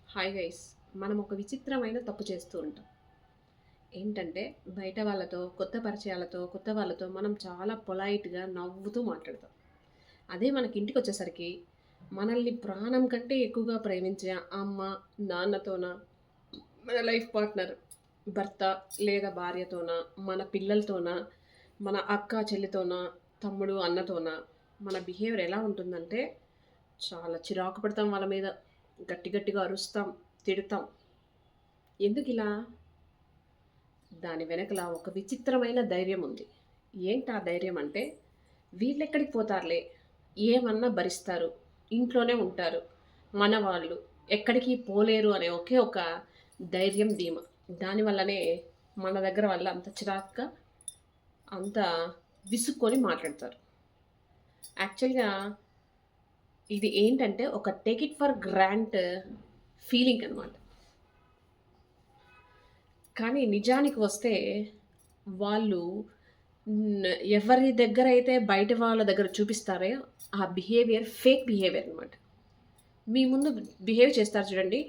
Hi guys. మనం ఒక విచిత్రమైన తప్పు చేస్తూ ఉంటాం. ఏంటంటే బయట వాళ్ళతో, కొత్త పరిచయాలతో, కొత్త వాళ్ళతో మనం చాలా పొలైట్‌గా నవ్వుతూ మాట్లాడతాం. అదే మనకి ఇంటికొచ్చేసరికి మనల్ని ప్రాణం కంటే ఎక్కువగా ప్రేమించే అమ్మ, నాన్నతోనా, మన లైఫ్ పార్ట్నర్, భర్త లేదా భార్యతోనా, మన పిల్లలతోనా, మన అక్క, చెల్లితోనా, తమ్ముడు, అన్నతోనా మన బిహేవియర్ ఎలా ఉంటుందంటే చాలా చిరాకు పడతాం వాళ్ళ మీద. గట్టి గట్టిగా అరుస్తాం, తిడతాం. ఎందుకిలా? దాని వెనకల ఒక విచిత్రమైన ధైర్యం ఉంది. ఏంటా ధైర్యం అంటే, వీళ్ళెక్కడికి పోతారులే, ఏమన్నా భరిస్తారు, ఇంట్లోనే ఉంటారు, మనవాళ్ళు ఎక్కడికి పోలేరు అనే ఒకే ఒక ధైర్యం, ధీమా. దానివల్లనే మన దగ్గర వాళ్ళు అంత చిరాకుగా, అంత విసుక్కొని మాట్లాడతారు. యాక్చువల్‌గా ఇది ఏంటంటే ఒక take it for grant feeling అనమాట. కానీ నిజానికి వస్తే వాళ్ళు ఎవరి దగ్గరైతే బయట వాళ్ళ దగ్గర చూపిస్తారో ఆ బిహేవియర్ ఫేక్ బిహేవియర్ అనమాట. మీ ముందు బిహేవ్ చేస్తారు చూడండి,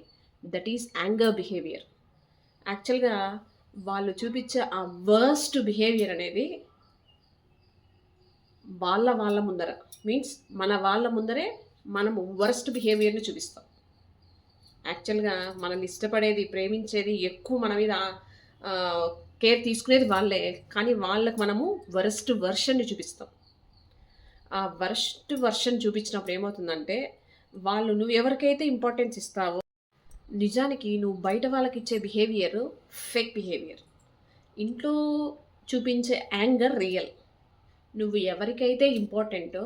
దట్ ఈస్ యాంగర్ బిహేవియర్. యాక్చువల్‌గా వాళ్ళు చూపించే ఆ వర్స్ట్ బిహేవియర్ అనేది వాళ్ళ ముందర, మీన్స్ మన వాళ్ళ ముందరే మనము వరస్ట్ బిహేవియర్‌ని చూపిస్తాం. యాక్చువల్‌గా మనల్ని ఇష్టపడేది, ప్రేమించేది, ఎక్కువ మన మీద కేర్ తీసుకునేది వాళ్ళే. కానీ వాళ్ళకి మనము వరస్ట్ వెర్షన్‌ని చూపిస్తాం. ఆ వరస్ట్ వెర్షన్ చూపించినప్పుడు ఏమవుతుందంటే, వాళ్ళు నువ్వు ఎవరికైతే ఇంపార్టెన్స్ ఇస్తావో, నిజానికి నువ్వు బయట వాళ్ళకిచ్చే బిహేవియర్ ఫేక్ బిహేవియర్. ఇంట్లో చూపించే యాంగర్ రియల్. నువ్వు ఎవరికైతే ఇంపార్టెంటో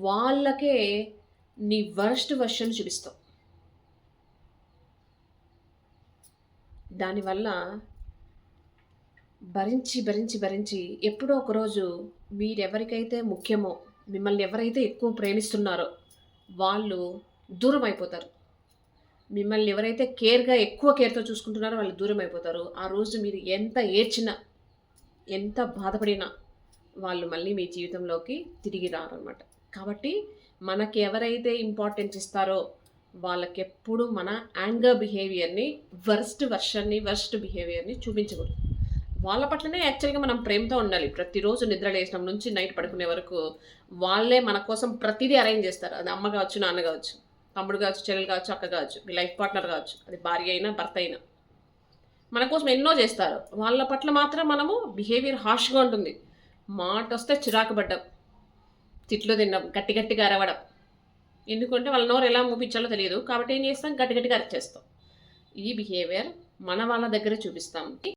వాళ్ళకే నీ వరస్ట్ వెర్షన్ చూపిస్తావు. దానివల్ల భరించి ఎప్పుడో ఒకరోజు మీరెవరికైతే ముఖ్యమో, మిమ్మల్ని ఎవరైతే ఎక్కువ ప్రేమిస్తున్నారో వాళ్ళు దూరం అయిపోతారు. మిమ్మల్ని ఎవరైతే ఎక్కువ కేర్‌తో చూసుకుంటున్నారో వాళ్ళు దూరం అయిపోతారు. ఆ రోజు మీరు ఎంత ఏడ్చినా, ఎంత బాధపడినా వాళ్ళు మళ్ళీ మీ జీవితంలోకి తిరిగి రారనమాట. కాబట్టి మనకి ఎవరైతే ఇంపార్టెన్స్ ఇస్తారో వాళ్ళకెప్పుడు మన యాంగర్ బిహేవియర్‌ని, వరస్ట్ బిహేవియర్‌ని చూపించకూడదు. వాళ్ళ పట్లనే యాక్చువల్‌గా మనం ప్రేమతో ఉండాలి. ప్రతిరోజు నిద్ర లేసినప్పటి నుంచి నైట్ పడుకునే వరకు వాళ్ళే మన కోసం ప్రతీదీ అరేంజ్ చేస్తారు. అది అమ్మ కావచ్చు, నాన్న కావచ్చు, తమ్ముడు కావచ్చు, చెల్లెలు కావచ్చు, అక్క కావచ్చు, మీ లైఫ్ పార్ట్నర్ కావచ్చు. అది భార్య అయినా, భర్త అయినా. మన కోసం ఎన్నో చేస్తారు. వాళ్ళ పట్ల మాత్రం మనము బిహేవియర్ హార్ష్‌గా ఉంటుంది. మాటొస్తే చిరాకు పడ్డం, తిట్లు తినడం, గట్టి గట్టిగా అరవడం. ఎందుకంటే వాళ్ళ నోరు ఎలా మూపించాలో తెలియదు. కాబట్టి ఏం చేస్తాం? గట్టి గట్టిగా అరిచేస్తాం. ఈ బిహేవియర్ మన వాళ్ళ దగ్గర చూపిస్తాం.